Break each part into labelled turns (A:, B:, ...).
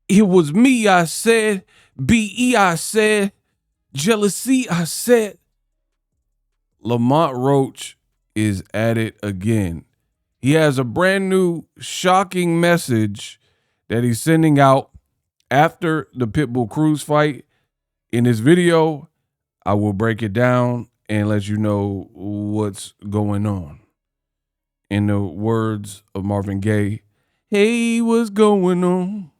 A: It was me, I said. BE, I said. Jealousy, I said. Lamont Roach is at it again. He has a brand new shocking message that he's sending out after the Pitbull Cruz fight. In this video, I will break it down and let you know what's going on. In the words of Marvin Gaye, hey, what's going on?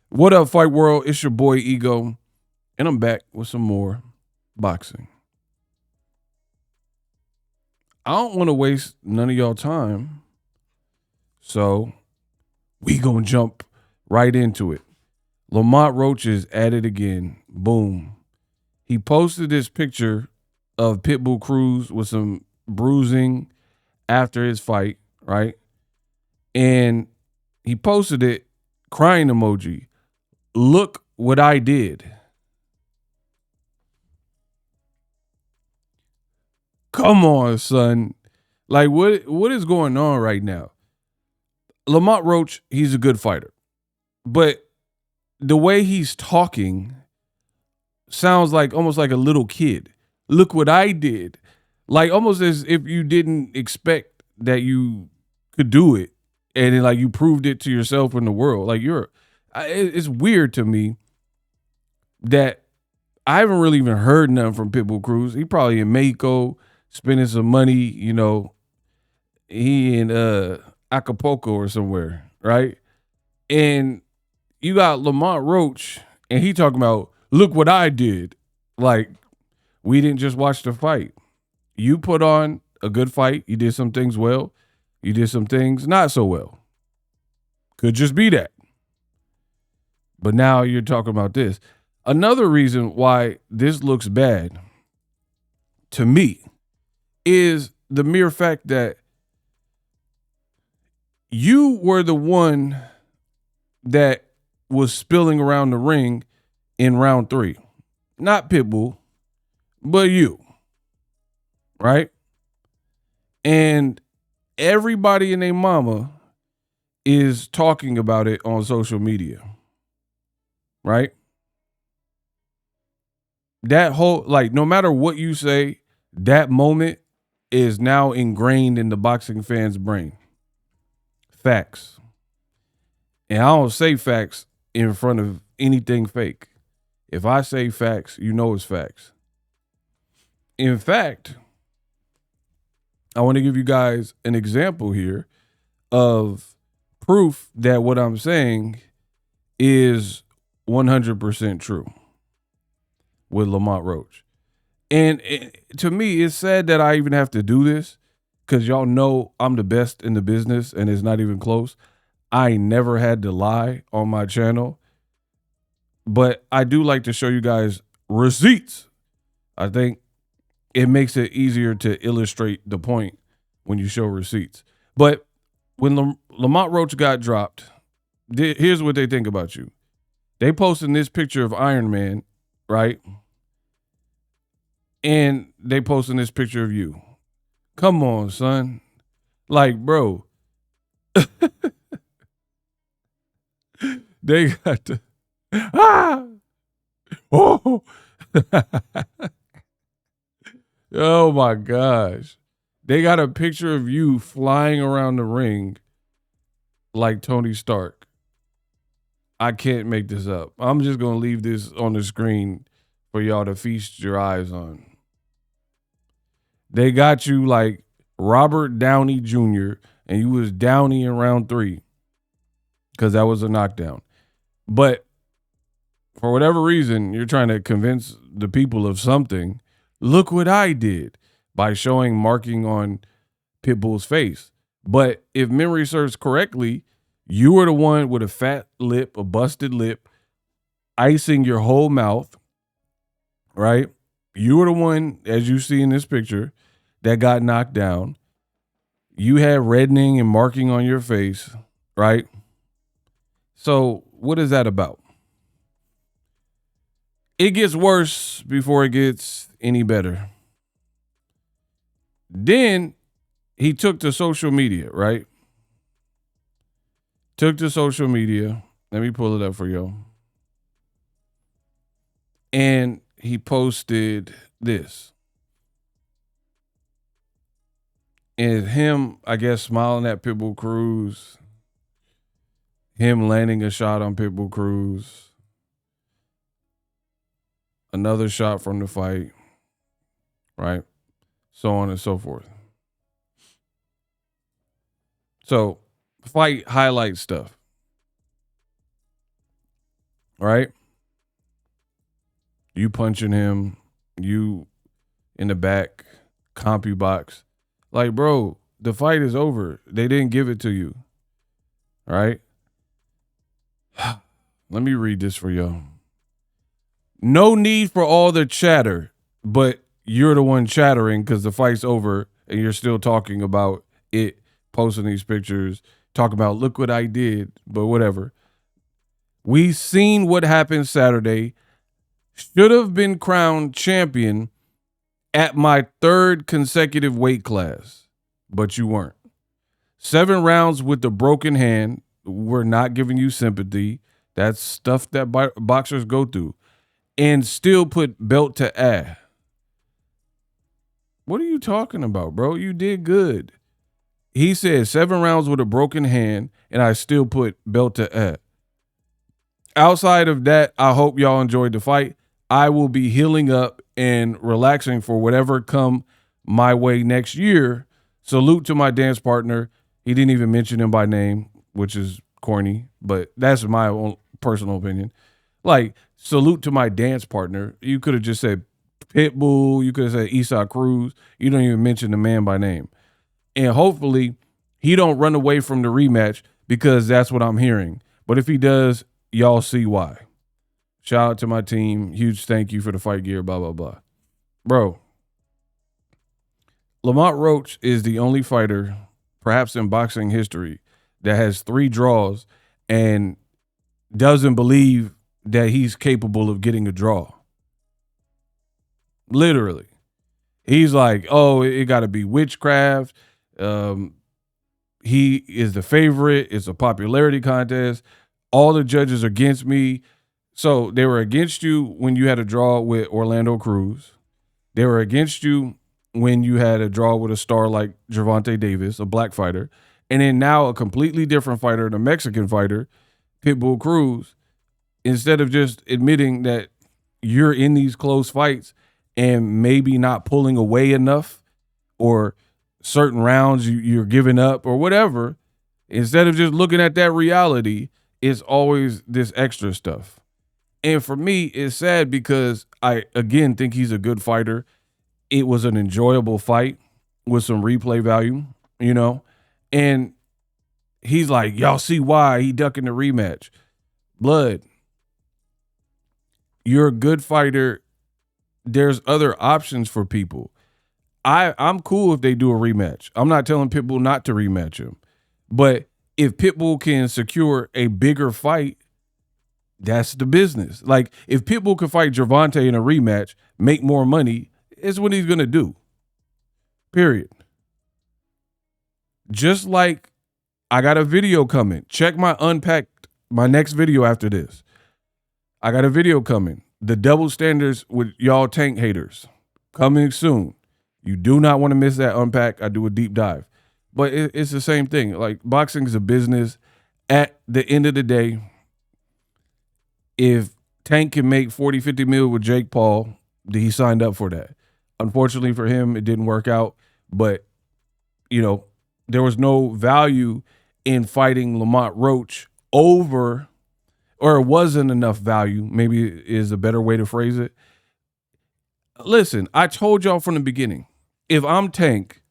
A: What up, Fight World? It's your boy Ego, and I'm back with some more boxing. I don't want to waste none of y'all time, so we gonna jump right into it. Lamont Roach is at it again. Boom. He posted this picture of Pitbull Cruz with some bruising after his fight, right? And he posted it, crying emoji. Look what I did. Come on, son. Like, what is going on right now? Lamont Roach, he's a good fighter. But the way he's talking sounds like almost like a little kid. Look what I did. Like almost as if you didn't expect that you could do it. And then like you proved it to yourself and the world. Like it's weird to me that I haven't really even heard nothing from Pitbull Cruz. He probably in Mexico spending some money, you know. He in Acapulco or somewhere, right? And you got Lamont Roach, and he talking about, look what I did. Like, we didn't just watch the fight. You put on a good fight. You did some things well. You did some things not so well. Could just be that. But now you're talking about this. Another reason why this looks bad to me is the mere fact that you were the one that was spilling around the ring in round 3. Not Pitbull, but you. Right? And everybody and their mama is talking about it on social media. Right? That whole, like, no matter what you say, that moment is now ingrained in the boxing fan's brain. Facts. And I don't say facts in front of anything fake. If I say facts, you know it's facts. In fact, I want to give you guys an example here of proof that what I'm saying is 100% true with Lamont Roach. And to me, it's sad that I even have to do this because y'all know I'm the best in the business and it's not even close. I never had to lie on my channel, but I do like to show you guys receipts. I think it makes it easier to illustrate the point when you show receipts. But when Lamont Roach got dropped, here's what they think about you. They posted this picture of Iron Man, right? And they posting this picture of you. Come on, son. Like, bro. They got to. Oh. Oh my gosh. They got a picture of you flying around the ring like Tony Stark. I can't make this up. I'm just going to leave this on the screen for y'all to feast your eyes on. They got you like Robert Downey Jr. and you was Downey in round 3 because that was a knockdown. But for whatever reason, you're trying to convince the people of something. Look what I did by showing marking on Pitbull's face. But if memory serves correctly, you were the one with a fat lip, a busted lip, icing your whole mouth, right? You were the one, as you see in this picture, that got knocked down. You had reddening and marking on your face, right? So what is that about? It gets worse before it gets any better. Then he took to social media, right? Took to social media Let me pull it up for you. And he posted this. And him, I guess, smiling at Pitbull Cruz. Him landing a shot on Pitbull Cruz. Another shot from the fight. Right? So on and so forth. So, fight highlight stuff. Right? You punching him. You in the back. CompuBox. Like, bro, the fight is over. They didn't give it to you. All right? Let me read this for y'all. No need for all the chatter, but you're the one chattering because the fight's over and you're still talking about it, posting these pictures, talking about, look what I did, but whatever. We seen what happened Saturday. Should have been crowned champion at my third consecutive weight class, but you weren't. 7 rounds with the broken hand. We're not giving you sympathy. That's stuff that boxers go through. And still put belt to ass. What are you talking about, bro? You did good. He said 7 rounds with a broken hand, and I still put belt to ass. Outside of that, I hope y'all enjoyed the fight. I will be healing up and relaxing for whatever come my way next year. Salute to my dance partner. He didn't even mention him by name, which is corny, but that's my own personal opinion. Like, salute to my dance partner. You could have just said Pitbull. You could have said Isaac Cruz. You don't even mention the man by name. And hopefully he don't run away from the rematch because that's what I'm hearing. But if he does, y'all see why. Shout out to my team. Huge thank you for the fight gear, blah, blah, blah. Bro, Lamont Roach is the only fighter, perhaps in boxing history, that has 3 draws and doesn't believe that he's capable of getting a draw. Literally. He's like, oh, it got to be witchcraft. He is the favorite. It's a popularity contest. All the judges are against me. So they were against you when you had a draw with Orlando Cruz. They were against you when you had a draw with a star like Gervonta Davis, a black fighter. And then now a completely different fighter, the Mexican fighter, Pitbull Cruz. Instead of just admitting that you're in these close fights and maybe not pulling away enough or certain rounds you're giving up or whatever, instead of just looking at that reality, it's always this extra stuff. And for me, it's sad because I, again, think he's a good fighter. It was an enjoyable fight with some replay value, you know? And he's like, y'all see why he ducking the rematch. Blood. You're a good fighter. There's other options for people. I'm cool if they do a rematch. I'm not telling Pitbull not to rematch him. But if Pitbull can secure a bigger fight, that's the business. Like, if Pitbull could fight Gervonta in a rematch, make more money, it's what he's going to do. Period. Just like I got a video coming. Check my next video after this. I got a video coming. The double standards with y'all tank haters. Coming soon. You do not want to miss that unpack. I do a deep dive. But it's the same thing. Like, boxing is a business. At the end of the day, if Tank can make 40, 50 mil with Jake Paul, he signed up for that. Unfortunately for him, it didn't work out. But, you know, there was no value in fighting Lamont Roach over, or it wasn't enough value, maybe is a better way to phrase it. Listen, I told y'all from the beginning, if I'm Tank,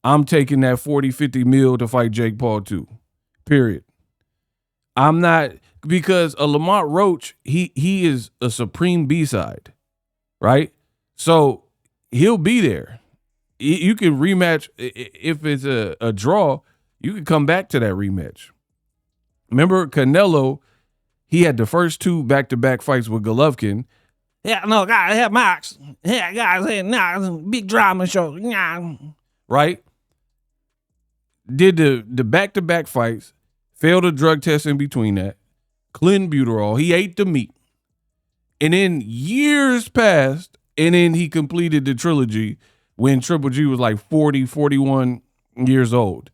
A: I'm taking that 40, 50 mil to fight Jake Paul too. Period. I'm not, because a Lamont Roach, he is a supreme B-side, right? So he'll be there. You can rematch. If it's a draw, you can come back to that rematch. Remember Canelo, he had the first 2 back-to-back fights with Golovkin. Yeah, no, guys, have Max. Yeah, guys, nah, big drama show. Nah. Right? Did the back-to-back fights, failed a drug test in between that, clenbuterol. He ate the meat. And then years passed, and then he completed the trilogy when Triple G was like 40, 41 years old.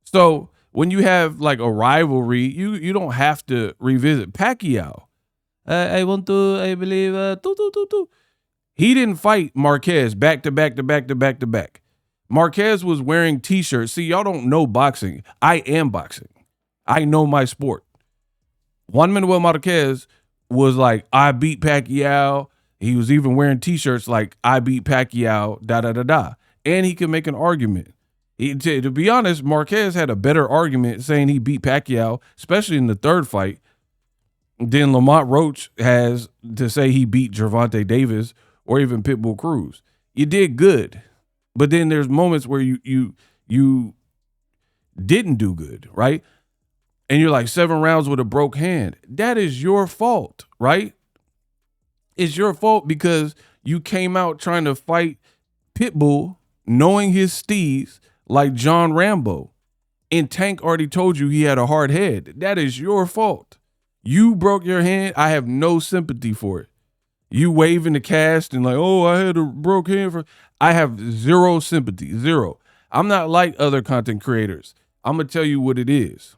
A: So when you have like a rivalry, you don't have to revisit Pacquiao. I believe, He didn't fight Marquez back to back to back to back to back. Marquez was wearing T-shirts. See, y'all don't know boxing. I am boxing. I know my sport. Juan Manuel Marquez was like, I beat Pacquiao. He was even wearing T-shirts like, I beat Pacquiao, da-da-da-da. And he could make an argument. To be honest, Marquez had a better argument saying he beat Pacquiao, especially in the third fight, than Lamont Roach has to say he beat Gervonta Davis or even Pitbull Cruz. You did good, but then there's moments where you didn't do good, right? And you're like 7 rounds with a broke hand. That is your fault, right? It's your fault because you came out trying to fight Pitbull, knowing his steeds like John Rambo. And Tank already told you he had a hard head. That is your fault. You broke your hand. I have no sympathy for it. You waving the cast and like, oh, I had a broke hand. I have zero sympathy, zero. I'm not like other content creators. I'm going to tell you what it is.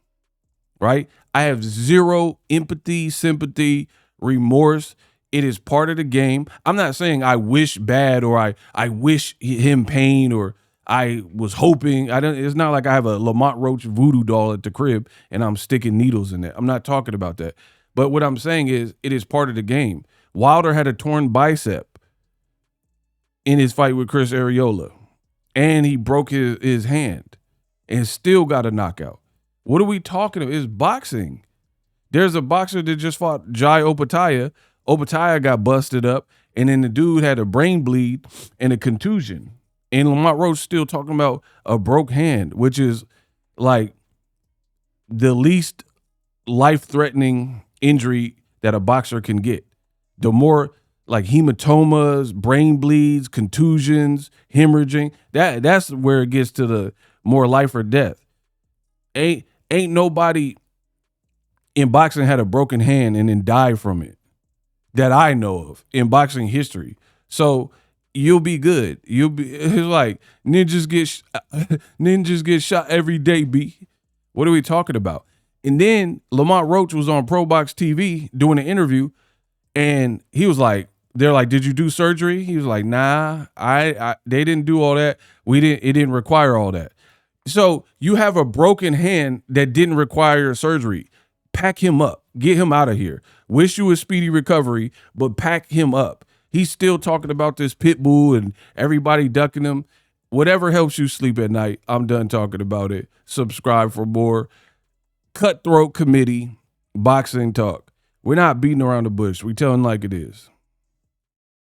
A: Right? I have zero empathy, sympathy, remorse. It is part of the game. I'm not saying I wish bad or I wish him pain or I was hoping. It's not like I have a Lamont Roach voodoo doll at the crib and I'm sticking needles in it. I'm not talking about that. But what I'm saying is it is part of the game. Wilder had a torn bicep in his fight with Chris Arreola, and he broke his hand and still got a knockout. What are we talking about? It's boxing. There's a boxer that just fought Jai Opataya. Opataya got busted up, and then the dude had a brain bleed and a contusion. And Lamont Roach still talking about a broke hand, which is like the least life-threatening injury that a boxer can get. The more like hematomas, brain bleeds, contusions, hemorrhaging, that's where it gets to the more life or death. Ain't nobody in boxing had a broken hand and then died from it that I know of in boxing history. So you'll be good. It's like ninjas get shot every day, B. What are we talking about? And then Lamont Roach was on Pro Box TV doing an interview, and he was like, they're like, did you do surgery? He was like, nah, they didn't do all that. It didn't require all that. So you have a broken hand that didn't require surgery. Pack him up. Get him out of here. Wish you a speedy recovery, but pack him up. He's still talking about this Pitbull and everybody ducking him. Whatever helps you sleep at night, I'm done talking about it. Subscribe for more Cutthroat Committee boxing talk. We're not beating around the bush. We telling like it is.